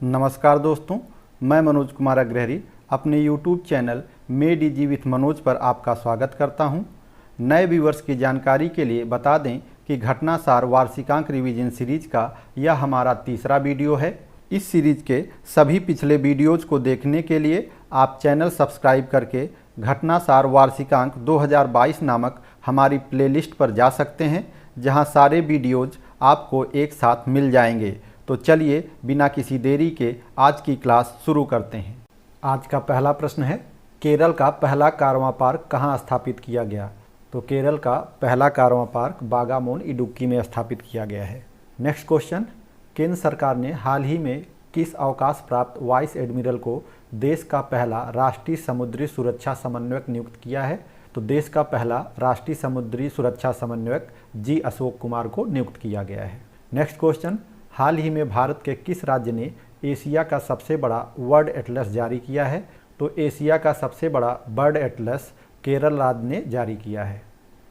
नमस्कार दोस्तों, मैं मनोज कुमार अग्रहरी अपने YouTube channel made easy with Manoj पर आपका स्वागत करता हूं। नए व्यूअर्स की जानकारी के लिए बता दें कि घटनासार वार्षिकांक रिवीजन सीरीज का यह हमारा तीसरा वीडियो है। इस सीरीज के सभी पिछले वीडियोज को देखने के लिए आप चैनल सब्सक्राइब करके घटनासार वार्षिकांक 2022 नामक हमारी प्लेलिस्ट पर जा सकते हैं, जहां सारे वीडियोज आपको एक साथ मिल जाएंगे। तो चलिए बिना किसी देरी के आज की क्लास शुरू करते हैं। आज का पहला प्रश्न है, केरल का पहला कारवां पार्क कहाँ स्थापित किया गया? तो केरल का पहला कारवां पार्क बागामोन इडुक्की में स्थापित किया गया है। नेक्स्ट क्वेश्चन, केंद्र सरकार ने हाल ही में किस अवकाश प्राप्त वाइस एडमिरल को देश का पहला राष्ट्रीय समुद्री सुरक्षा समन्वयक नियुक्त किया है? तो देश का पहला राष्ट्रीय समुद्री सुरक्षा समन्वयक जी अशोक कुमार को नियुक्त किया गया है। नेक्स्ट क्वेश्चन, हाल ही में भारत के किस राज्य ने एशिया का सबसे बड़ा बर्ड एटलस जारी किया है? तो एशिया का सबसे बड़ा बर्ड एटलस केरल राज्य ने जारी किया है।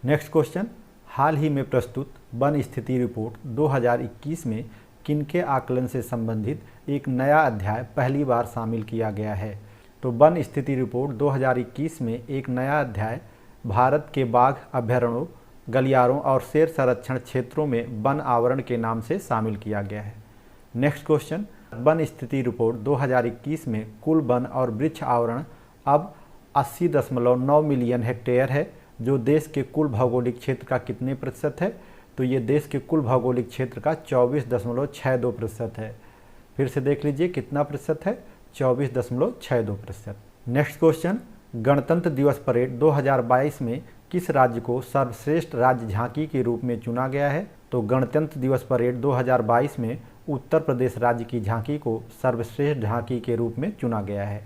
नेक्स्ट क्वेश्चन, हाल ही में प्रस्तुत वन स्थिति रिपोर्ट 2021 में किनके आकलन से संबंधित एक नया अध्याय पहली बार शामिल किया गया है? तो वन स्थिति रिपोर्ट 2021 में एक नया अध्याय भारत के बाघ अभयारण्यों, गलियारों और शेर संरक्षण क्षेत्रों में वन आवरण के नाम से शामिल किया गया है। नेक्स्ट क्वेश्चन, वन स्थिति रिपोर्ट 2021 में कुल वन और वृक्ष आवरण अब 80.9 मिलियन हेक्टेयर है, जो देश के कुल भौगोलिक क्षेत्र का कितने प्रतिशत है? तो ये देश के कुल भौगोलिक क्षेत्र का 24.62% है। फिर से देख लीजिए कितना प्रतिशत है, 24.62%। नेक्स्ट क्वेश्चन, गणतंत्र दिवस परेड 2022 में किस राज्य को सर्वश्रेष्ठ राज्य झांकी के रूप में चुना गया है? तो गणतंत्र दिवस परेड 2022 में उत्तर प्रदेश राज्य की झांकी को सर्वश्रेष्ठ झांकी के रूप में चुना गया है।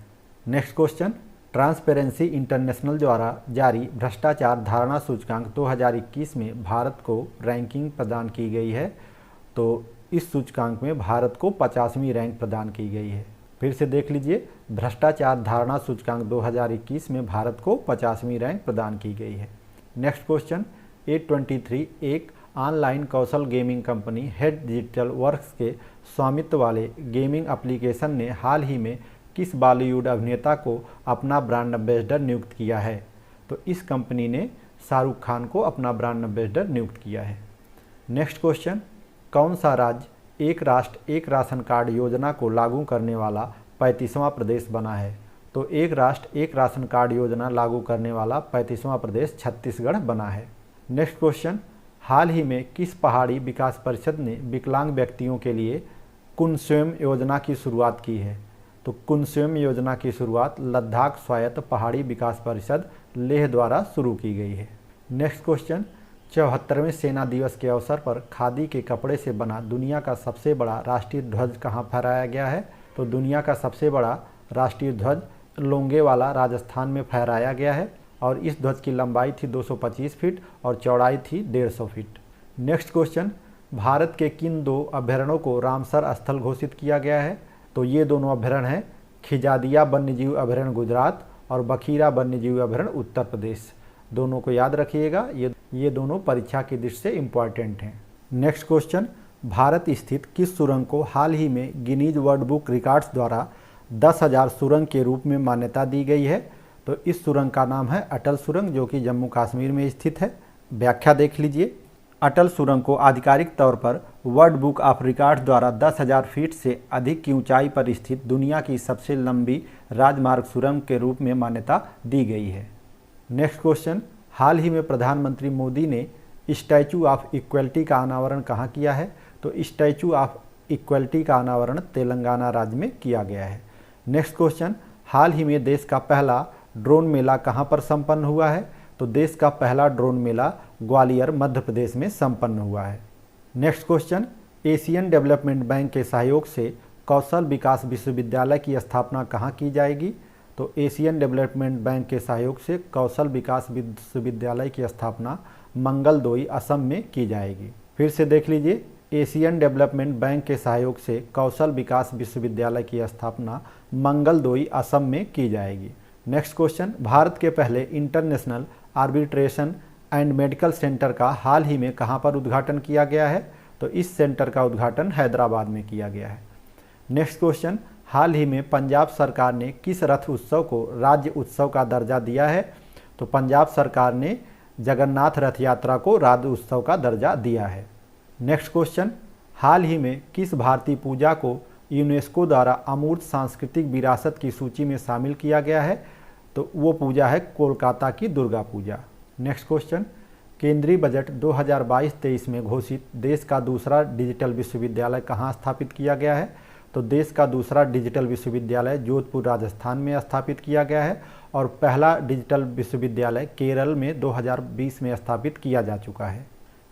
नेक्स्ट क्वेश्चन, ट्रांसपेरेंसी इंटरनेशनल द्वारा जारी भ्रष्टाचार धारणा सूचकांक 2021 में भारत को रैंकिंग प्रदान की गई है। तो इस सूचकांक में भारत को 50वीं रैंक प्रदान की गई है। फिर से देख लीजिए, भ्रष्टाचार धारणा सूचकांक 2021 में भारत को 50वीं रैंक प्रदान की गई है। नेक्स्ट क्वेश्चन, A23 एक ऑनलाइन कौशल gaming company Head Digital Works के स्वामित्व वाले गेमिंग एप्लीकेशन ने हाल ही में किस बॉलीवुड अभिनेता को अपना ब्रांड एम्बेसडर नियुक्त किया है? तो इस कंपनी ने शाहरुख खान को अपना ब्रांड एम्बेसडर नियुक्त किया है। नेक्स्ट क्वेश्चन, कौन सा राज्य एक राष्ट्र एक राशन कार्ड योजना को लागू करने वाला 35वां प्रदेश बना है? तो एक राष्ट्र एक राशन कार्ड योजना लागू करने वाला 35वां प्रदेश छत्तीसगढ़ बना है। नेक्स्ट क्वेश्चन, हाल ही में किस पहाड़ी विकास परिषद ने विकलांग व्यक्तियों के लिए कुनस्वेम योजना की शुरुआत की है? तो कुनस्वेम योजना की शुरुआत लद्दाख स्वायत्त पहाड़ी विकास परिषद लेह द्वारा शुरू की गई है। नेक्स्ट क्वेश्चन, 74वें सेना दिवस के अवसर पर खादी के कपड़े से बना दुनिया का सबसे बड़ा राष्ट्रीय ध्वज कहाँ फहराया गया है? तो दुनिया का सबसे बड़ा राष्ट्रीय ध्वज लोंगेवाला राजस्थान में फहराया गया है और इस ध्वज की लंबाई थी 225 फीट और चौड़ाई थी 150 फीट। नेक्स्ट क्वेश्चन, भारत के किन दो अभयारण्यों को रामसर स्थल घोषित किया गया है? तो ये दोनों अभयारण्य हैं खिजादिया वन्यजीव अभयारण्य गुजरात और बखीरा वन्यजीव अभयारण्य उत्तर प्रदेश। दोनों को याद रखिएगा, ये दोनों परीक्षा की दृष्टि से इम्पॉर्टेंट हैं। नेक्स्ट क्वेश्चन, भारत स्थित किस सुरंग को हाल ही में गिनीज वर्ल्ड बुक रिकॉर्ड्स द्वारा 10,000 सुरंग के रूप में मान्यता दी गई है? तो इस सुरंग का नाम है अटल सुरंग, जो कि जम्मू कश्मीर में स्थित है। व्याख्या देख लीजिए, अटल सुरंग को आधिकारिक तौर पर वर्ल्ड बुक ऑफ रिकॉर्ड्स द्वारा 10,000 फीट से अधिक की ऊंचाई पर स्थित दुनिया की सबसे लंबी राजमार्ग सुरंग के रूप में मान्यता दी गई है। नेक्स्ट क्वेश्चन, हाल ही में प्रधानमंत्री मोदी ने स्टैचू ऑफ इक्वलिटी का अनावरण कहाँ किया है? तो स्टैचू ऑफ इक्वलिटी का अनावरण तेलंगाना राज्य में किया गया है। नेक्स्ट क्वेश्चन, हाल ही में देश का पहला ड्रोन मेला कहाँ पर संपन्न हुआ है? तो देश का पहला ड्रोन मेला ग्वालियर मध्य प्रदेश में संपन्न हुआ है। Next question, Asian development bank के सहयोग से कौशल विकास विश्वविद्यालय की स्थापना कहाँ की जाएगी? तो एशियन डेवलपमेंट बैंक के सहयोग से कौशल विकास विश्वविद्यालय की स्थापना मंगलदोई असम में की जाएगी। फिर से देख लीजिए, एशियन डेवलपमेंट बैंक के सहयोग से कौशल विकास विश्वविद्यालय की स्थापना मंगलदोई असम में की जाएगी। नेक्स्ट क्वेश्चन, भारत के पहले international arbitration and medical centre का हाल ही में कहां पर उद्घाटन किया गया है? तो इस सेंटर का उद्घाटन हैदराबाद में किया गया है। नेक्स्ट क्वेश्चन, हाल ही में पंजाब सरकार ने किस रथ उत्सव को राज्य उत्सव का दर्जा दिया है? तो पंजाब सरकार ने जगन्नाथ रथ यात्रा को राज्य उत्सव का दर्जा दिया है। नेक्स्ट क्वेश्चन, हाल ही में किस भारतीय पूजा को यूनेस्को द्वारा अमूर्त सांस्कृतिक विरासत की सूची में शामिल किया गया है? तो वो पूजा है कोलकाता की दुर्गा पूजा। नेक्स्ट क्वेश्चन, केंद्रीय बजट 2022-23 में घोषित देश का दूसरा डिजिटल विश्वविद्यालय कहाँ स्थापित किया गया है? तो देश का दूसरा डिजिटल विश्वविद्यालय जोधपुर राजस्थान में स्थापित किया गया है और पहला डिजिटल विश्वविद्यालय केरल में 2020 में स्थापित किया जा चुका है।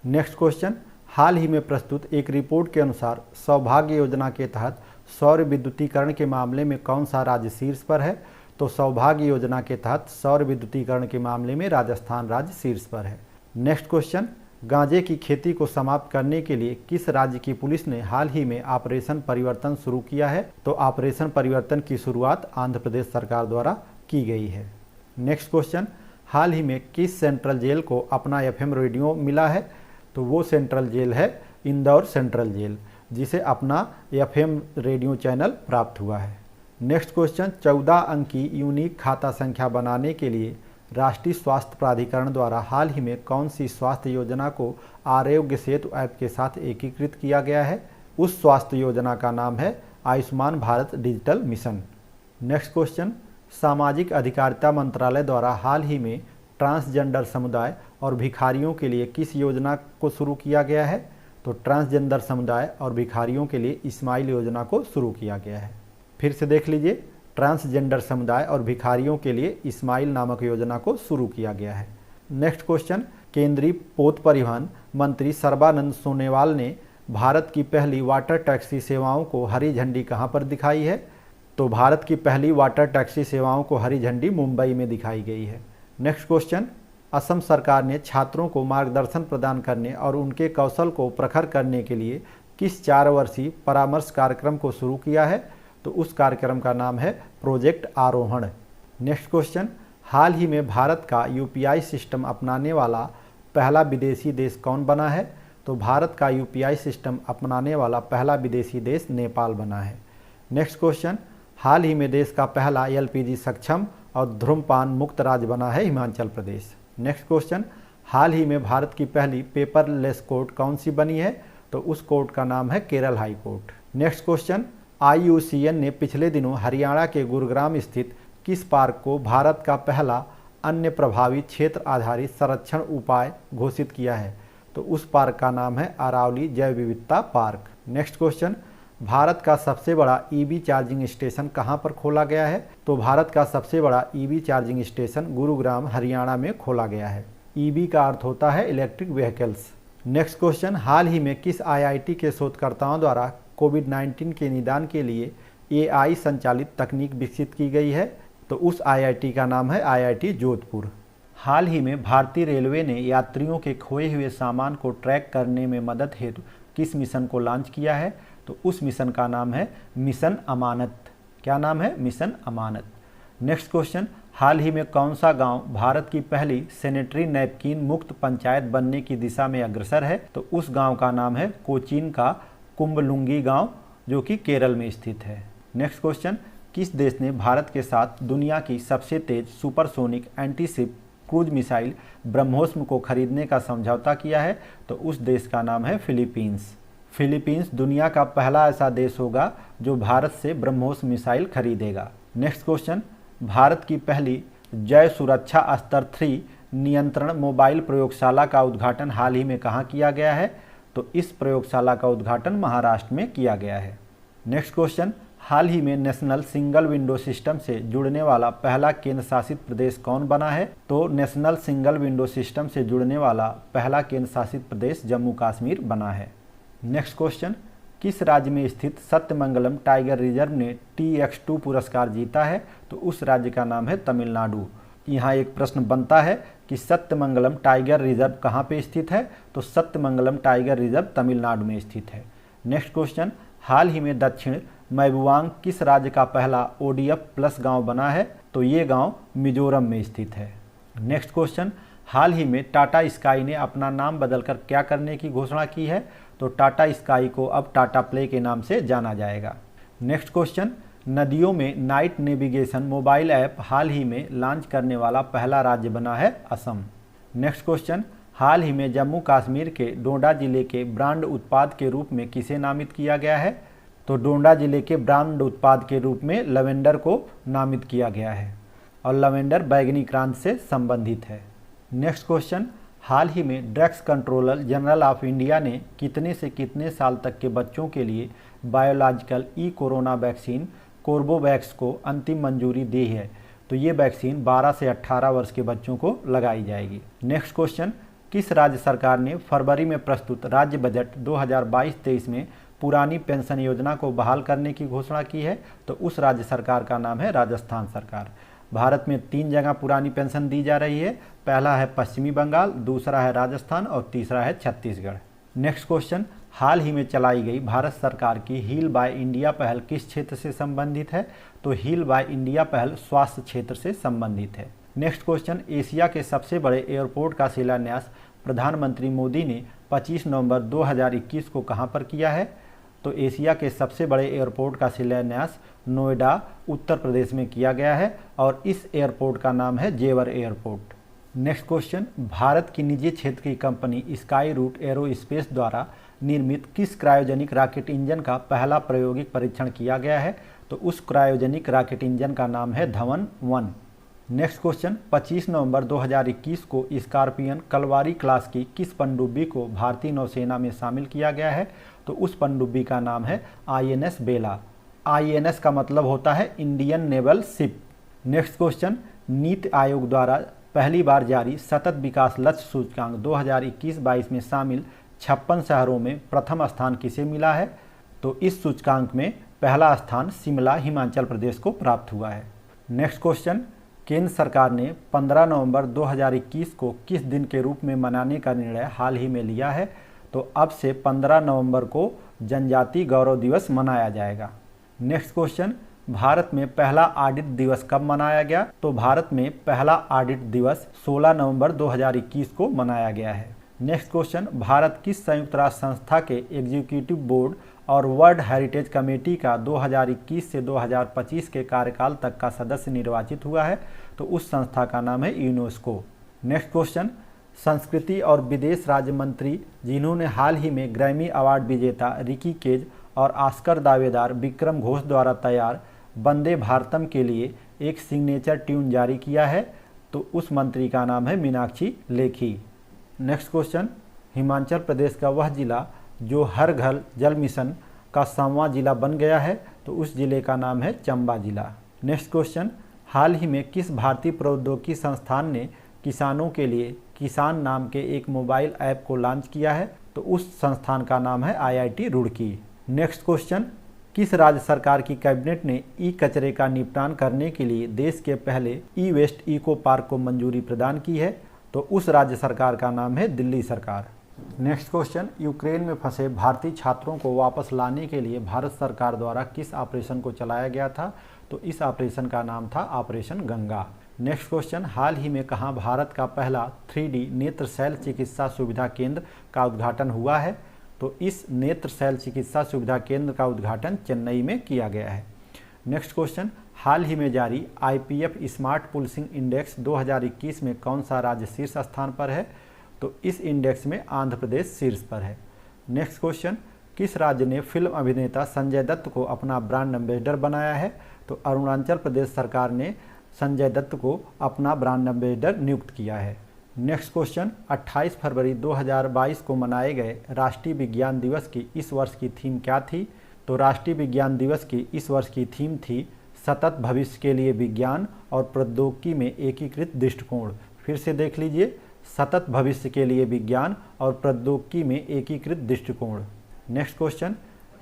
नेक्स्ट क्वेश्चन, हाल ही में प्रस्तुत एक रिपोर्ट के अनुसार सौभाग्य योजना के तहत सौर विद्युतीकरण के मामले में कौन सा राज्य शीर्ष पर है? तो सौभाग्य योजना के तहत सौर विद्युतीकरण के मामले में राजस्थान राज्य शीर्ष पर है। नेक्स्ट क्वेश्चन, गांजे की खेती को समाप्त करने के लिए किस राज्य की पुलिस ने हाल ही में ऑपरेशन परिवर्तन शुरू किया है? तो ऑपरेशन परिवर्तन की शुरुआत आंध्र प्रदेश सरकार द्वारा की गई है। नेक्स्ट क्वेश्चन, हाल ही में किस सेंट्रल जेल को अपना FM रेडियो मिला है? तो वो सेंट्रल जेल है इंदौर सेंट्रल जेल, जिसे अपना FM रेडियो चैनल प्राप्त हुआ है। नेक्स्ट क्वेश्चन, 14 अंकी यूनिक खाता संख्या बनाने के लिए राष्ट्रीय स्वास्थ्य प्राधिकरण द्वारा हाल ही में कौन सी स्वास्थ्य योजना को आरोग्य सेतु ऐप के साथ एकीकृत किया गया है? उस स्वास्थ्य योजना का नाम है Ayushman Bharat digital mission. Next question, सामाजिक अधिकारिता मंत्रालय द्वारा हाल ही में ट्रांसजेंडर समुदाय और भिखारियों के लिए किस योजना को शुरू किया गया है? तो ट्रांसजेंडर समुदाय और भिखारियों के लिए इस्माइल योजना को शुरू किया गया है। फिर से देख लीजिए, ट्रांसजेंडर समुदाय और भिखारियों के लिए इस्माइल नामक योजना को शुरू किया गया है। नेक्स्ट क्वेश्चन, केंद्रीय पोत परिवहन मंत्री सर्बानंद सोनोवाल ने भारत की पहली वाटर टैक्सी सेवाओं को हरी झंडी कहां पर दिखाई है? तो भारत की पहली वाटर टैक्सी सेवाओं को हरी झंडी मुंबई में दिखाई गई है। नेक्स्ट क्वेश्चन, असम सरकार ने छात्रों को मार्गदर्शन प्रदान करने और उनके कौशल को प्रखर करने के लिए किस 4 वर्षीय परामर्श कार्यक्रम को शुरू किया है? तो उस कार्यक्रम का नाम है प्रोजेक्ट आरोहण। नेक्स्ट क्वेश्चन, हाल ही में भारत का UPI सिस्टम अपनाने वाला पहला विदेशी देश कौन बना है? तो भारत का UPI सिस्टम अपनाने वाला पहला विदेशी देश नेपाल बना है। नेक्स्ट क्वेश्चन, हाल ही में देश का पहला LPG सक्षम और धूम्रपान मुक्त राज्य बना है हिमाचल प्रदेश। नेक्स्ट क्वेश्चन, हाल ही में भारत की पहली पेपरलेस कोर्ट कौन सी बनी है? तो उस कोर्ट का नाम है Kerala high court. Next question, IUCN ने पिछले दिनों हरियाणा के गुरुग्राम स्थित किस पार्क को भारत का पहला अन्य प्रभावी क्षेत्र आधारित संरक्षण उपाय घोषित किया है? तो उस पार्क का नाम है अरावली जैव विविधता पार्क। नेक्स्ट क्वेश्चन, भारत का सबसे बड़ा EV चार्जिंग स्टेशन कहां पर खोला गया है? तो भारत का सबसे बड़ा EV charging station Gurugram Haryana में खोला गया है। EV का अर्थ होता है इलेक्ट्रिक व्हीकल्स। नेक्स्ट क्वेश्चन, हाल ही में किस IIT के शोधकर्ताओं द्वारा कोविड-19 के निदान के लिए AI संचालित तकनीक विकसित की गई है? तो उस IIT का नाम है IIT जोधपुर। हाल ही में भारतीय रेलवे ने यात्रियों के खोए हुए सामान को ट्रैक करने में मदद हेतु किस मिशन को लॉन्च किया है? तो उस मिशन का नाम है मिशन अमानत। क्या नाम है? मिशन अमानत। नेक्स्ट क्वेश्चन, हाल ही में कौन सा गांव भारत की पहली सैनिटरी नैपकिन मुक्त पंचायत बनने की दिशा में अग्रसर है? तो उस गांव का नाम है कोचीन का कुंबलुंगी गांव, जो कि केरल में स्थित है। नेक्स्ट क्वेश्चन, किस देश ने भारत के साथ दुनिया की सबसे तेज supersonic antiship cruise missile BrahMos को खरीदने का समझौता किया है? तो उस देश का नाम है फिलीपींस। फिलीपींस दुनिया का पहला ऐसा देश होगा जो भारत से ब्रह्मोस मिसाइल खरीदेगा। नेक्स्ट क्वेश्चन, भारत की पहली जय सुरक्षा स्तर 3 नियंत्रण मोबाइल प्रयोगशाला का उद्घाटन हाल ही में कहाँ किया गया है? तो इस प्रयोगशाला का उद्घाटन महाराष्ट्र में किया गया है। नेक्स्ट क्वेश्चन, हाल ही में नेशनल सिंगल विंडो सिस्टम से जुड़ने वाला पहला केंद्र शासित प्रदेश कौन बना है? तो नेशनल सिंगल विंडो सिस्टम से जुड़ने वाला पहला केंद्र शासित प्रदेश जम्मू कश्मीर बना है। नेक्स्ट क्वेश्चन, किस राज्य में स्थित सत्यमंगलम टाइगर रिजर्व ने TX2 पुरस्कार जीता है? तो उस राज्य का नाम है तमिलनाडु। यहाँ एक प्रश्न बनता है कि सत्यमंगलम टाइगर रिजर्व कहाँ पे स्थित है? तो सत्यमंगलम टाइगर रिजर्व तमिलनाडु में स्थित है। नेक्स्ट क्वेश्चन, हाल ही में दक्षिण मैबुवांग किस राज्य का पहला ODF प्लस गांव बना है? तो ये गांव मिजोरम में स्थित है। नेक्स्ट क्वेश्चन, हाल ही में टाटा स्काई ने अपना नाम बदलकर क्या करने की घोषणा की है? तो टाटा स्काई को अब टाटा प्ले के नाम से जाना जाएगा। नेक्स्ट क्वेश्चन, नदियों में नाइट नेविगेशन मोबाइल ऐप हाल ही में लॉन्च करने वाला पहला राज्य बना है असम। नेक्स्ट क्वेश्चन, हाल ही में जम्मू कश्मीर के डोडा जिले के ब्रांड उत्पाद के रूप में किसे नामित किया गया है? तो डोडा जिले के ब्रांड उत्पाद के रूप में लवेंडर को नामित किया गया है और लवेंडर बैगनी क्रांति से संबंधित है। नेक्स्ट क्वेश्चन, हाल ही में drugs controller general of India ने कितने से कितने साल तक के बच्चों के लिए बायोलॉजिकल कोरोना वैक्सीन कोर्बोवैक्स को अंतिम मंजूरी दी है? तो ये वैक्सीन 12 से 18 वर्ष के बच्चों को लगाई जाएगी। नेक्स्ट क्वेश्चन, किस राज्य सरकार ने फरवरी में प्रस्तुत राज्य बजट 2022-23 में पुरानी पेंशन योजना को बहाल करने की घोषणा की है? तो उस राज्य सरकार का नाम है राजस्थान सरकार। भारत में 3 जगह पुरानी पेंशन दी जा रही है। पहला है पश्चिमी बंगाल, दूसरा है राजस्थान और तीसरा है छत्तीसगढ़। नेक्स्ट क्वेश्चन, हाल ही में चलाई गई भारत सरकार की हील बाय इंडिया पहल किस क्षेत्र से संबंधित है? तो हील बाय इंडिया पहल स्वास्थ्य क्षेत्र से संबंधित है। नेक्स्ट क्वेश्चन, एशिया के सबसे बड़े एयरपोर्ट का शिलान्यास प्रधानमंत्री मोदी ने 25 नवंबर 2021 को कहां पर किया है? तो एशिया के सबसे बड़े एयरपोर्ट का शिलान्यास नोएडा उत्तर प्रदेश में किया गया है और इस एयरपोर्ट का नाम है जेवर एयरपोर्ट। नेक्स्ट क्वेश्चन, भारत की निजी क्षेत्र की कंपनी स्काई रूट एरोस्पेस द्वारा निर्मित किस क्रायोजेनिक रॉकेट इंजन का पहला प्रायोगिक परीक्षण किया गया है? तो उस क्रायोजेनिक रॉकेट इंजन का नाम है धवन 1। नेक्स्ट क्वेश्चन, 25 नवंबर 2021 को स्कॉर्पियन कलवारी क्लास की किस पनडुब्बी को भारतीय नौसेना में शामिल किया गया है? तो उस पनडुब्बी का नाम है INS बेला। INS का मतलब होता है Indian naval ship. Next question, NITI Aayog द्वारा पहली बार जारी सतत विकास लक्ष्य सूचकांक 2021-22 में शामिल 56 शहरों में प्रथम स्थान किसे मिला है? तो इस सूचकांक में पहला स्थान शिमला हिमाचल प्रदेश को प्राप्त हुआ है। नेक्स्ट क्वेश्चन, केंद्र सरकार ने 15 नवंबर 2021 को किस दिन के रूप में मनाने का निर्णय हाल ही में लिया है? तो अब से 15 नवंबर को जनजाति गौरव दिवस मनाया जाएगा। नेक्स्ट क्वेश्चन, भारत में पहला ऑडिट दिवस कब मनाया गया? तो भारत में पहला ऑडिट दिवस 16 नवंबर 2021 को मनाया गया है। नेक्स्ट क्वेश्चन, भारत किस संयुक्त राष्ट्र संस्था के एग्जीक्यूटिव बोर्ड और वर्ल्ड हेरिटेज कमेटी का 2021 से 2025 के कार्यकाल तक का सदस्य निर्वाचित हुआ है? तो उस संस्था का नाम है यूनेस्को। नेक्स्ट क्वेश्चन, संस्कृति और विदेश राज्य मंत्री जिन्होंने हाल ही में ग्रैमी अवार्ड विजेता रिकी केज और ऑस्कर दावेदार विक्रम घोष द्वारा तैयार वंदे भारतम के लिए एक सिग्नेचर ट्यून जारी किया है? तो उस मंत्री का नाम है मीनाक्षी लेखी। नेक्स्ट क्वेश्चन, हिमाचल प्रदेश का वह जिला जो हर घर जल मिशन का 100वां जिला बन गया है? तो उस जिले का नाम है चंबा जिला। नेक्स्ट क्वेश्चन, हाल ही में किस भारतीय प्रौद्योगिकी संस्थान ने किसानों के लिए किसान नाम के एक मोबाइल ऐप को लॉन्च किया है? तो उस संस्थान का नाम है IIT रुड़की। नेक्स्ट क्वेश्चन, किस राज्य सरकार की कैबिनेट ने कचरे का निपटान करने के लिए देश के पहले वेस्ट इको पार्क को मंजूरी प्रदान की है? तो उस राज्य सरकार का नाम है दिल्ली सरकार। नेक्स्ट क्वेश्चन, यूक्रेन में फंसे भारतीय छात्रों को वापस लाने के लिए भारत सरकार द्वारा किस ऑपरेशन को चलाया गया था? तो इस ऑपरेशन का नाम था ऑपरेशन गंगा। नेक्स्ट क्वेश्चन, हाल ही में कहाँ भारत का पहला 3D नेत्र शैल चिकित्सा सुविधा केंद्र का उद्घाटन हुआ है? तो इस नेत्र शैल चिकित्सा सुविधा केंद्र का उद्घाटन चेन्नई में किया गया है। नेक्स्ट क्वेश्चन, हाल ही में जारी IPF स्मार्ट पुलिसिंग इंडेक्स 2021 में कौन सा राज्य शीर्ष स्थान पर है? तो इस इंडेक्स में आंध्र प्रदेश शीर्ष पर है। नेक्स्ट क्वेश्चन, किस राज्य ने फिल्म अभिनेता संजय दत्त को अपना ब्रांड एम्बेसडर बनाया है? तो अरुणाचल प्रदेश सरकार ने संजय दत्त को अपना ब्रांड एम्बेसडर नियुक्त किया है। नेक्स्ट क्वेश्चन, 28 फरवरी 2022 को मनाए गए राष्ट्रीय विज्ञान दिवस की इस वर्ष की थीम क्या थी? तो राष्ट्रीय विज्ञान दिवस की इस वर्ष की थीम थी सतत भविष्य के लिए विज्ञान और प्रौद्योगिकी में एकीकृत दृष्टिकोण। फिर से देख लीजिए, सतत भविष्य के लिए विज्ञान और प्रौद्योगिकी में एकीकृत दृष्टिकोण। Next question,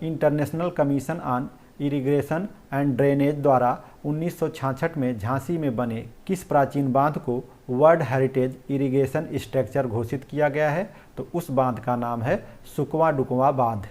international commission on irrigation and drainage द्वारा 1966 में झांसी में बने किस प्राचीन बांध को वर्ल्ड हेरिटेज इरिगेशन स्ट्रक्चर घोषित किया गया है? तो उस बांध का नाम है सुकवा डुकवा बांध।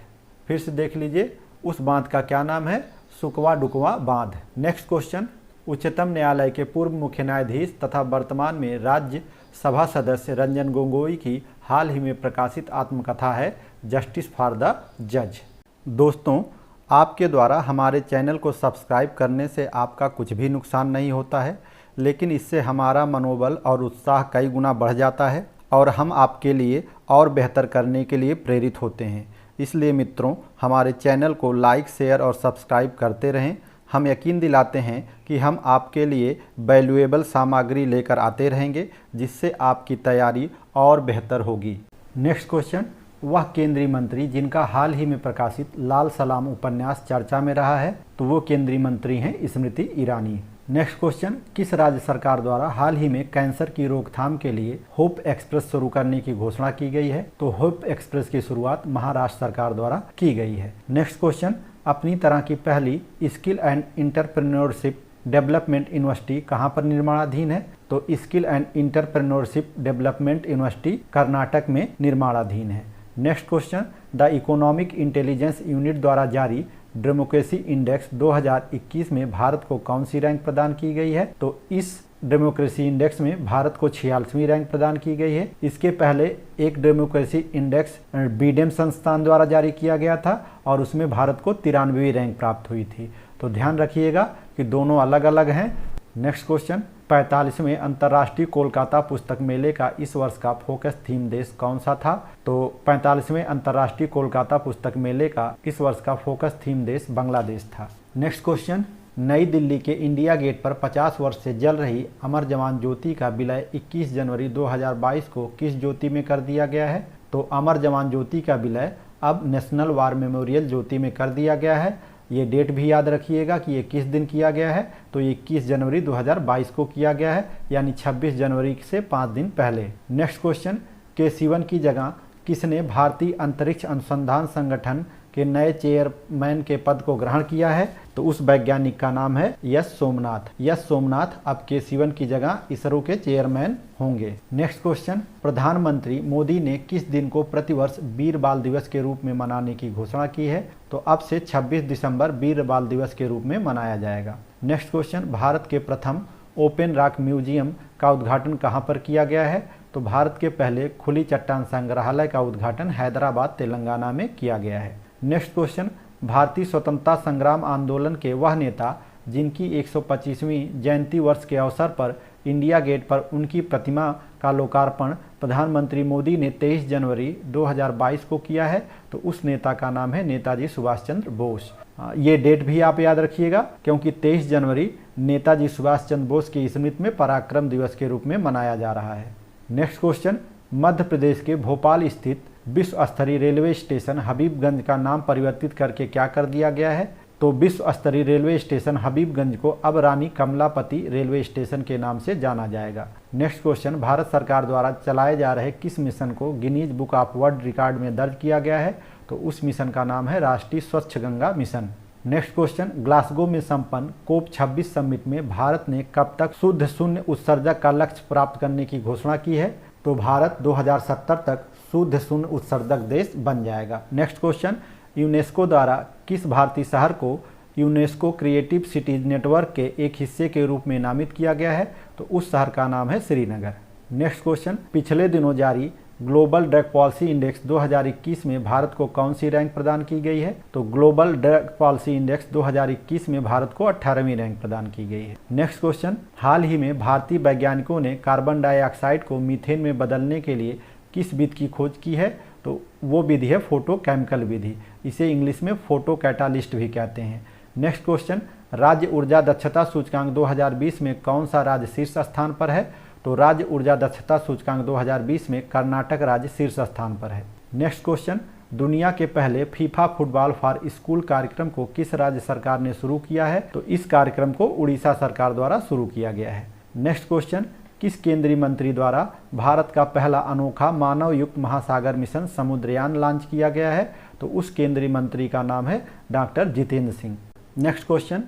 फिर से देख लीजिए, उस बांध का क्या नाम है? सुकवा डुकवा बांध। नेक्स्ट क्वेश्चन, उच्चतम न्यायालय के पूर्व मुख्य न्यायाधीश तथा वर्तमान में राज्य सभा सदस्य रंजन गोगोई की हाल ही में प्रकाशित आत्मकथा है जस्टिस फॉर द जज। दोस्तों, आपके द्वारा हमारे चैनल को सब्सक्राइब करने से आपका कुछ भी नुकसान नहीं होता है, लेकिन इससे हमारा मनोबल और उत्साह कई गुना बढ़ जाता है और हम आपके लिए और बेहतर करने के लिए प्रेरित होते हैं। इसलिए मित्रों, हमारे चैनल को लाइक, शेयर और सब्सक्राइब करते रहें। हम यकीन दिलाते हैं कि हम आपके लिए वैल्यूएबल सामग्री लेकर आते रहेंगे, जिससे आपकी तैयारी और बेहतर होगी। नेक्स्ट क्वेश्चन, वह केंद्रीय मंत्री जिनका हाल ही में प्रकाशित लाल सलाम उपन्यास चर्चा में रहा है, तो वो केंद्रीय मंत्री हैं स्मृति ईरानी। नेक्स्ट क्वेश्चन, किस राज्य सरकार द्वारा हाल ही में कैंसर की रोकथाम के लिए होप एक्सप्रेस शुरू करने की घोषणा की गई है? तो होप एक्सप्रेस की शुरुआत महाराष्ट्र सरकार द्वारा की गई है। नेक्स्ट क्वेश्चन, अपनी तरह की पहली skill and entrepreneurship development university कहाँ पर निर्माणाधीन है? तो skill and entrepreneurship development university Karnataka में निर्माणाधीन है। Next question, the economic intelligence unit द्वारा जारी डेमोक्रेसी इंडेक्स 2021 में भारत को कौन सी रैंक प्रदान की गई है? तो इस डेमोक्रेसी इंडेक्स में भारत को 46वीं रैंक प्रदान की गई है। इसके पहले एक डेमोक्रेसी इंडेक्स बीडेम संस्थान द्वारा जारी किया गया था और उसमें भारत को 93वीं रैंक प्राप्त हुई थी। तो ध्यान रखिएगा कि दोनों अलग अलग हैं। नेक्स्ट क्वेश्चन, 45वें अंतर्राष्ट्रीय कोलकाता पुस्तक मेले का इस वर्ष का फोकस थीम देश कौन सा था? तो 45वें अंतर्राष्ट्रीय कोलकाता पुस्तक मेले का इस वर्ष का फोकस थीम देश बांग्लादेश था। नेक्स्ट क्वेश्चन, नई दिल्ली के इंडिया गेट पर 50 वर्ष से जल रही अमर जवान ज्योति का विलय 21 जनवरी 2022 को किस ज्योति में कर दिया गया है? तो अमर जवान ज्योति का विलय अब नेशनल वार मेमोरियल ज्योति में कर दिया गया है। ये डेट भी याद रखिएगा कि ये किस दिन किया गया है। तो ये 21 जनवरी 2022 को किया गया है, यानी 26 जनवरी से 5 दिन पहले। नेक्स्ट क्वेश्चन, के सिवन की जगह किसने भारतीय अंतरिक्ष अनुसंधान संगठन के नए चेयरमैन के पद को ग्रहण किया है? तो उस वैज्ञानिक का नाम है यश सोमनाथ। यश सोमनाथ अब के सिवन की जगह इसरो के चेयरमैन होंगे। नेक्स्ट क्वेश्चन, प्रधानमंत्री मोदी ने किस दिन को प्रतिवर्ष वीर बाल दिवस के रूप में मनाने की घोषणा की है? तो अब से 26 दिसंबर वीर बाल दिवस के रूप में मनाया जाएगा। नेक्स्ट क्वेश्चन, भारत के प्रथम ओपन रॉक म्यूजियम का उद्घाटन कहाँ पर किया गया है? तो भारत के पहले खुली चट्टान संग्रहालय का उद्घाटन हैदराबाद, तेलंगाना में किया गया है। नेक्स्ट क्वेश्चन, भारतीय स्वतंत्रता संग्राम आंदोलन के वह नेता जिनकी 125वीं जयंती वर्ष के अवसर पर इंडिया गेट पर उनकी प्रतिमा का लोकार्पण प्रधानमंत्री मोदी ने 23 जनवरी 2022 को किया है, तो उस नेता का नाम है नेताजी सुभाष चंद्र बोस। ये डेट भी आप याद रखिएगा, क्योंकि 23 जनवरी नेताजी सुभाष चंद्र बोस की स्मृति में पराक्रम दिवस के रूप में मनाया जा रहा है। नेक्स्ट क्वेश्चन, मध्य प्रदेश के भोपाल स्थित विश्व स्तरीय रेलवे स्टेशन हबीबगंज का नाम परिवर्तित करके क्या कर दिया गया है? तो विश्व स्तरीय रेलवे स्टेशन हबीबगंज को अब रानी कमलापति रेलवे स्टेशन के नाम से जाना जाएगा। नेक्स्ट क्वेश्चन, भारत सरकार द्वारा चलाए जा रहे किस मिशन को Guinness book of world record में दर्ज किया गया है? तो उस मिशन का नाम है राष्ट्रीय स्वच्छ Ganga mission. Next question, Glasgow में संपन्न कोप 26 समिट में भारत ने कब तक शुद्ध शून्य उत्सर्जक का लक्ष्य प्राप्त करने की घोषणा की है? तो भारत 2070 तक शुद्ध शून्य उत्सर्जक देश बन जाएगा। नेक्स्ट क्वेश्चन, यूनेस्को द्वारा किस भारतीय शहर को यूनेस्को क्रिएटिव सिटीज नेटवर्क के एक हिस्से के रूप में नामित किया गया है? तो उस शहर का नाम है श्रीनगर। नेक्स्ट क्वेश्चन, पिछले दिनों जारी ग्लोबल ड्रग पॉलिसी इंडेक्स 2021 में भारत को कौन सी रैंक प्रदान की गई है? तो ग्लोबल ड्रग पॉलिसी इंडेक्स 2021 में भारत को 18वीं रैंक प्रदान की गई है। नेक्स्ट क्वेश्चन, हाल ही में भारतीय वैज्ञानिकों ने कार्बन डाइऑक्साइड को मीथेन में बदलने के लिए किस विधि की खोज की है? तो वो विधि है फोटोकेमिकल विधि। इसे इंग्लिश में फोटो कैटालिस्ट भी कहते हैं। नेक्स्ट क्वेश्चन, राज्य ऊर्जा दक्षता सूचकांक 2020 में कौन सा राज्य शीर्ष स्थान पर है? तो राज्य ऊर्जा दक्षता सूचकांक 2020 में कर्नाटक राज्य शीर्ष स्थान पर है। नेक्स्ट क्वेश्चन, दुनिया के पहले फीफा फुटबॉल फॉर स्कूल कार्यक्रम को किस राज्य सरकार ने शुरू किया है? तो इस कार्यक्रम को उड़ीसा सरकार द्वारा शुरू किया गया है। नेक्स्ट क्वेश्चन, किस केंद्रीय मंत्री द्वारा भारत का पहला अनोखा मानव युक्त महासागर मिशन समुद्रयान लॉन्च किया गया है? तो उस केंद्रीय मंत्री का नाम है doctor Jitendra Singh. Next question,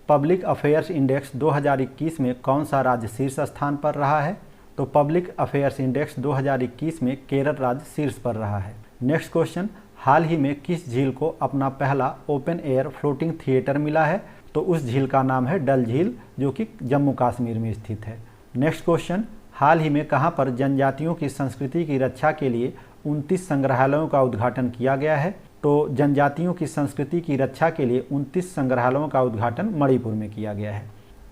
public affairs index 2021 में कौन सा राज्य शीर्ष स्थान पर रहा है? तो पब्लिक अफेयर्स इंडेक्स 2021 में केरल राज्य शीर्ष पर रहा है। नेक्स्ट क्वेश्चन, हाल ही में किस झील को अपना पहला ओपन एयर फ्लोटिंग थिएटर मिला है? तो उस झील का नाम है डल झील, जो कि जम्मू कश्मीर में स्थित है। नेक्स्ट क्वेश्चन, हाल ही में कहां पर जनजातियों की संस्कृति की रक्षा के लिए 29 संग्रहालयों का उद्घाटन किया गया है? तो जनजातियों की संस्कृति की रक्षा के लिए 29 संग्रहालयों का उद्घाटन मणिपुर में किया गया है।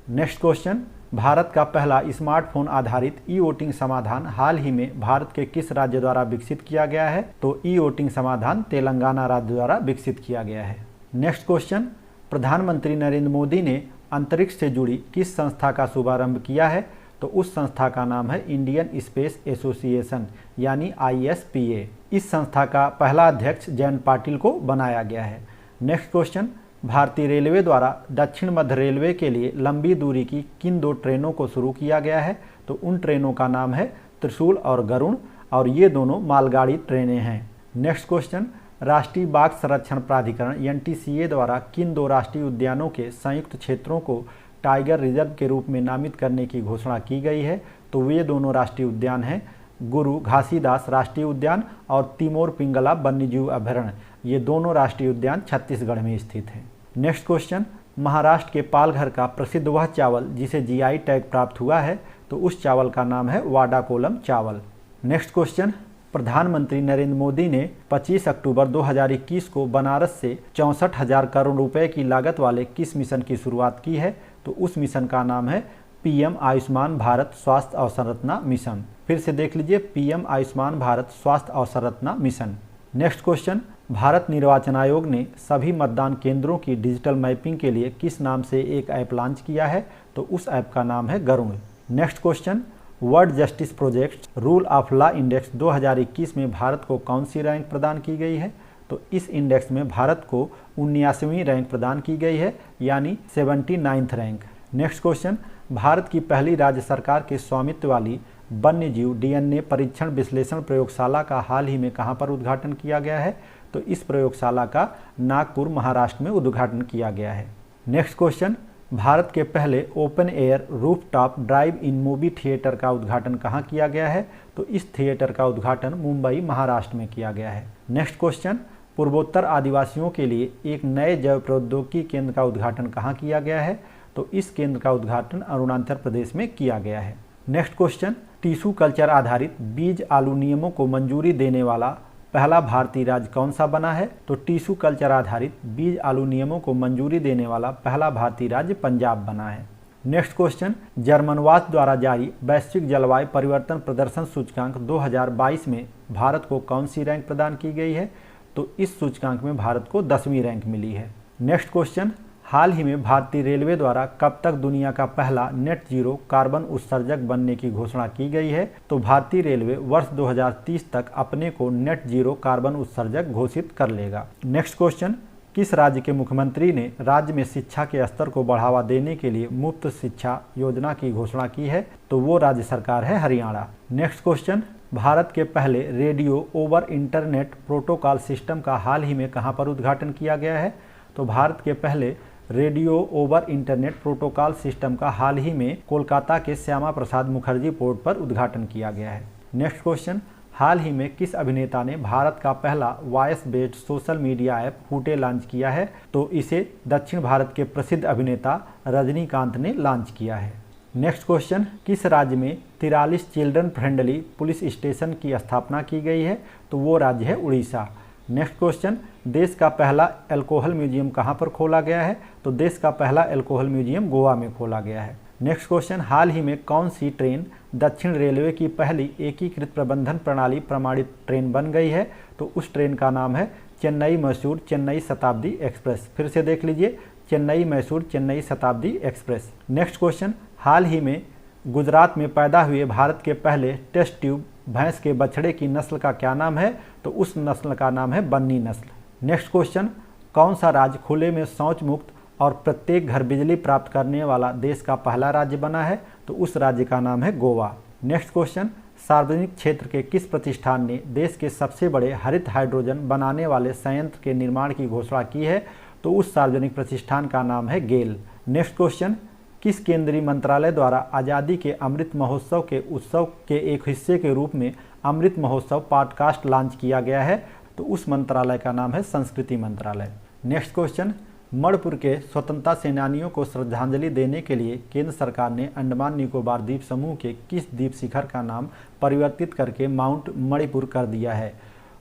नेक्स्ट क्वेश्चन, भारत का पहला स्मार्टफोन आधारित ई वोटिंग समाधान हाल ही में भारत के किस राज्य द्वारा विकसित किया गया है? तो ई वोटिंग समाधान तेलंगाना राज्य द्वारा विकसित किया गया है। नेक्स्ट क्वेश्चन, प्रधानमंत्री नरेंद्र मोदी ने अंतरिक्ष से जुड़ी किस संस्था का शुभारंभ किया है? तो उस संस्था का नाम है इंडियन स्पेस एसोसिएशन यानी ISPA। इस संस्था का पहला अध्यक्ष जयंत पाटिल को बनाया गया है। नेक्स्ट क्वेश्चन, भारतीय रेलवे द्वारा दक्षिण मध्य रेलवे के लिए लंबी दूरी की किन 2 ट्रेनों को शुरू किया गया है? तो उन ट्रेनों का नाम है त्रिशूल और गरुण और ये दोनों मालगाड़ी ट्रेनें हैं। नेक्स्ट क्वेश्चन, राष्ट्रीय बाघ संरक्षण प्राधिकरण NTCA द्वारा किन 2 राष्ट्रीय उद्यानों के संयुक्त क्षेत्रों को टाइगर रिजर्व के रूप में नामित करने की घोषणा की गई है? तो वे दोनों राष्ट्रीय उद्यान हैं गुरु घासीदास राष्ट्रीय उद्यान और तिमोर पिंगला वन्यजीव अभयारण्य। ये दोनों राष्ट्रीय उद्यान छत्तीसगढ़ में स्थित हैं। नेक्स्ट क्वेश्चन, महाराष्ट्र के पालघर का प्रसिद्ध वह चावल जिसे GI टैग प्राप्त हुआ है? तो उस चावल का नाम है वाडा कोलम चावल। नेक्स्ट क्वेश्चन, प्रधानमंत्री नरेंद्र मोदी ने 25 अक्टूबर 2021 को बनारस से 64,000 करोड़ रुपए की लागत वाले किस मिशन की शुरुआत की है? तो उस मिशन का नाम है PM आयुष्मान भारत स्वास्थ्य अवसंरचना मिशन। फिर से देख लीजिए, PM आयुष्मान भारत स्वास्थ्य अवसंरचना मिशन। नेक्स्ट क्वेश्चन, भारत निर्वाचन आयोग ने सभी मतदान केंद्रों की डिजिटल मैपिंग के लिए किस नाम से एक ऐप लॉन्च किया है? तो उस ऐप का नाम है Garud. Next question, world justice project rule of law index 2021 में भारत को कौन सी रैंक प्रदान की गई है? तो इस इंडेक्स में भारत को 79वीं रैंक प्रदान की गई है यानी 79th rank. Next question, Bharat की पहली राज्य सरकार के स्वामित्व वाली वन्यजीव DNA परीक्षण विश्लेषण प्रयोगशाला का हाल ही में कहां पर उद्घाटन किया गया है? तो इस प्रयोगशाला का नागपुर महाराष्ट्र में उद्घाटन किया गया है। नेक्स्ट क्वेश्चन, भारत के पहले ओपन एयर रूफटॉप ड्राइव इन मूवी थिएटर का उद्घाटन कहां किया गया है? तो इस थिएटर का उद्घाटन मुंबई महाराष्ट्र में किया गया है। नेक्स्ट क्वेश्चन, पूर्वोत्तर आदिवासियों के लिए एक नए जैव प्रौद्योगिकी केंद्र का उद्घाटन कहां किया गया है? तो इस केंद्र का उद्घाटन अरुणाचल प्रदेश में किया गया है। नेक्स्ट क्वेश्चन, टिश्यू कल्चर आधारित बीज आलू नियमों को मंजूरी देने वाला पहला भारतीय राज्य कौन सा बना है? तो टिश्यू कल्चर आधारित बीज आलू नियमों को मंजूरी देने वाला पहला भारतीय राज्य पंजाब बना है। नेक्स्ट क्वेश्चन, जर्मनवाच द्वारा जारी वैश्विक जलवायु परिवर्तन प्रदर्शन सूचकांक 2022 में भारत को कौन सी रैंक प्रदान की गई है? तो इस सूचकांक में भारत को 10वीं रैंक मिली है। नेक्स्ट क्वेश्चन, हाल ही में भारतीय रेलवे द्वारा कब तक दुनिया का पहला नेट जीरो कार्बन उत्सर्जक बनने की घोषणा की गई है? तो भारतीय रेलवे वर्ष 2030 तक अपने को नेट जीरो कार्बन उत्सर्जक घोषित कर लेगा। नेक्स्ट क्वेश्चन, किस राज्य के मुख्यमंत्री ने राज्य में शिक्षा के स्तर को बढ़ावा देने के लिए मुफ्त शिक्षा योजना की घोषणा की है? तो वो राज्य सरकार है हरियाणा। नेक्स्ट क्वेश्चन, भारत के पहले radio over internet protocol system का हाल ही में कहां पर उद्घाटन किया गया है? तो भारत के पहले radio over internet protocol system का हाल ही में कोलकाता के श्यामा प्रसाद मुखर्जी पोर्ट पर उद्घाटन किया गया है। नेक्स्ट क्वेश्चन, हाल ही में किस अभिनेता ने भारत का पहला voice based social media app Hoote launch किया है? तो इसे दक्षिण भारत के प्रसिद्ध अभिनेता रजनीकांत ने लॉन्च किया है। नेक्स्ट क्वेश्चन, किस राज्य में 43 चिल्ड्रन फ्रेंडली पुलिस स्टेशन की स्थापना की गई है? तो वो राज्य है उड़ीसा। नेक्स्ट क्वेश्चन, देश का पहला अल्कोहल म्यूजियम कहां पर खोला गया है? तो देश का पहला अल्कोहल म्यूजियम गोवा में खोला गया है। नेक्स्ट क्वेश्चन, हाल ही में कौन सी ट्रेन दक्षिण रेलवे की पहली एकीकृत प्रबंधन प्रणाली प्रमाणित ट्रेन बन गई है? तो उस ट्रेन का नाम है चेन्नई मैसूर चेन्नई शताब्दी एक्सप्रेस। फिर से देख लीजिए, चेन्नई मैसूर चेन्नई शताब्दी एक्सप्रेस। नेक्स्ट क्वेश्चन, हाल ही में गुजरात में पैदा हुए भारत के पहले टेस्ट ट्यूब भैंस के बछड़े की नस्ल का क्या नाम है? तो उस नस्ल का नाम है बन्नी नस्ल। नेक्स्ट क्वेश्चन, कौन सा राज्य खुले में शौच मुक्त और प्रत्येक घर बिजली प्राप्त करने वाला देश का पहला राज्य बना है? तो उस राज्य का नाम है गोवा। नेक्स्ट क्वेश्चन, सार्वजनिक क्षेत्र के किस प्रतिष्ठान ने देश के सबसे बड़े हरित हाइड्रोजन बनाने वाले संयंत्र के निर्माण की घोषणा की है? तो उस सार्वजनिक प्रतिष्ठान का नाम है गेल। नेक्स्ट क्वेश्चन, किस केंद्रीय मंत्रालय द्वारा आज़ादी के अमृत महोत्सव के उत्सव के एक हिस्से के रूप में अमृत महोत्सव पॉडकास्ट लॉन्च किया गया है? तो उस मंत्रालय का नाम है संस्कृति मंत्रालय। नेक्स्ट क्वेश्चन, मणिपुर के स्वतंत्रता सेनानियों को श्रद्धांजलि देने के लिए केंद्र सरकार ने अंडमान निकोबार द्वीप समूह के किस द्वीप शिखर का नाम परिवर्तित करके माउंट मणिपुर कर दिया है?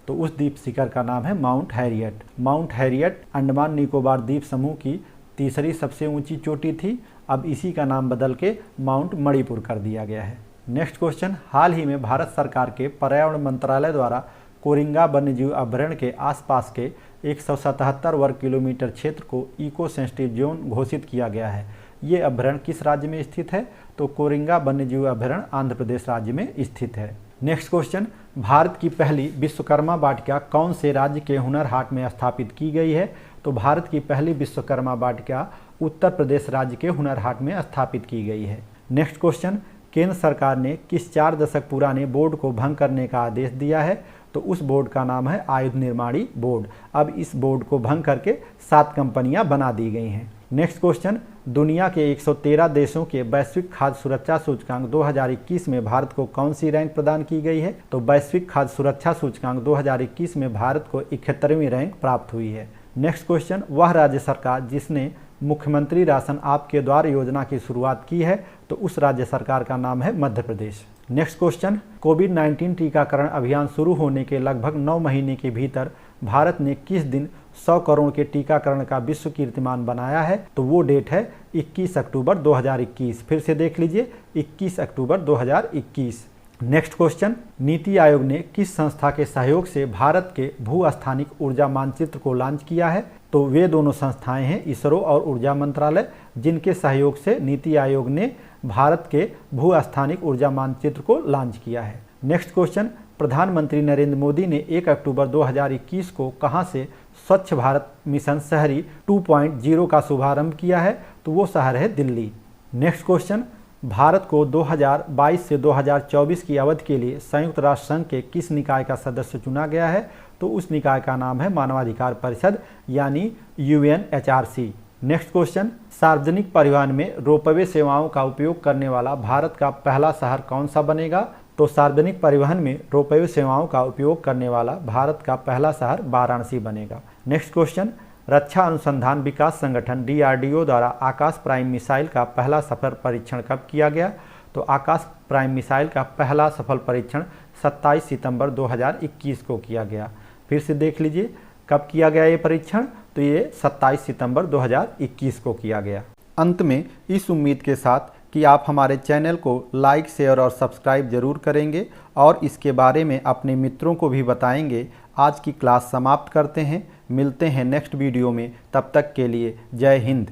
तो उस द्वीप शिखर का नाम है mount Harriet. Mount Harriet Andaman Nicobar द्वीप समूह की तीसरी सबसे ऊंची चोटी थी। अब इसी का नाम बदल के माउंट मणिपुर कर दिया गया है। नेक्स्ट क्वेश्चन, हाल ही में भारत सरकार के पर्यावरण मंत्रालय द्वारा कोरिंगा वन्यजीव अभयारण्य के आसपास के 177 वर्ग किलोमीटर क्षेत्र को इको सेंसिटिव जोन घोषित किया गया है। ये अभयारण्य किस राज्य में स्थित है? तो कोरिंगा वन्यजीव अभयारण्य आंध्र प्रदेश राज्य में स्थित है। नेक्स्ट क्वेश्चन, भारत की पहली विश्वकर्मा वाटिका कौन से राज्य के हुनर हाट में स्थापित की गई है? तो भारत की पहली विश्वकर्मा वाटिका उत्तर प्रदेश राज्य के हुनर हाट में स्थापित की गई है। नेक्स्ट क्वेश्चन, केंद्र सरकार ने किस 4 दशक पुराने बोर्ड को भंग करने का आदेश दिया है? तो उस बोर्ड का नाम है आयुध निर्माणी बोर्ड। अब इस बोर्ड को भंग करके 7 कंपनियां बना दी गई हैं। नेक्स्ट क्वेश्चन, दुनिया के 113 देशों के वैश्विक खाद्य सुरक्षा सूचकांक 2021 में भारत को कौन सी रैंक प्रदान की गई है? तो वैश्विक खाद्य सुरक्षा सूचकांक 2021 में भारत को 71वीं रैंक प्राप्त हुई है। नेक्स्ट क्वेश्चन, वह राज्य सरकार जिसने मुख्यमंत्री राशन आपके द्वार योजना की शुरुआत की है? तो उस राज्य सरकार का नाम है मध्य प्रदेश। नेक्स्ट क्वेश्चन, कोविड-19 टीकाकरण अभियान शुरू होने के लगभग 9 महीने के भीतर भारत ने किस दिन 100 करोड़ के टीकाकरण का विश्व कीर्तिमान बनाया है? तो वो डेट है 21 अक्टूबर 2021। फिर से देख लीजिए, 21 अक्टूबर 2021। नेक्स्ट क्वेश्चन, नीति आयोग ने किस संस्था के सहयोग से भारत के भू स्थानिक ऊर्जा मानचित्र को लॉन्च किया है? तो वे दोनों संस्थाएं हैं इसरो और ऊर्जा मंत्रालय, जिनके सहयोग से नीति आयोग ने भारत के भू स्थानिक ऊर्जा मानचित्र को लॉन्च किया है। नेक्स्ट क्वेश्चन, प्रधानमंत्री नरेंद्र मोदी ने 1 अक्टूबर 2021 को कहां से स्वच्छ भारत मिशन शहरी 2.0 का शुभारंभ किया है? तो वो शहर है दिल्ली। नेक्स्ट क्वेश्चन, भारत को 2022 से 2024 की अवधि के लिए संयुक्त राष्ट्र संघ के किस निकाय का सदस्य चुना गया है? तो उस निकाय का नाम है मानवाधिकार परिषद यानी UNHRC। नेक्स्ट क्वेश्चन, सार्वजनिक परिवहन में रोपवे सेवाओं का उपयोग करने वाला भारत का पहला शहर कौन सा बनेगा? तो सार्वजनिक परिवहन में रोपवे सेवाओं का उपयोग करने वाला भारत का पहला शहर वाराणसी बनेगा। नेक्स्ट क्वेश्चन, रक्षा अनुसंधान विकास संगठन DRDO द्वारा आकाश प्राइम मिसाइल का पहला सफल परीक्षण कब किया गया? तो आकाश प्राइम मिसाइल का पहला सफल परीक्षण 27 सितंबर 2021 को किया गया। फिर से देख लीजिए, कब किया गया ये परीक्षण? तो ये 27 सितंबर 2021 को किया गया। अंत में इस उम्मीद के साथ कि आप हमारे चैनल को लाइक, शेयर और सब्सक्राइब जरूर करेंगे और इसके बारे में अपने मित्रों को भी बताएंगे। आज की क्लास समाप्त करते हैं, मिलते हैं नेक्स्ट वीडियो में। तब तक के लिए जय हिंद।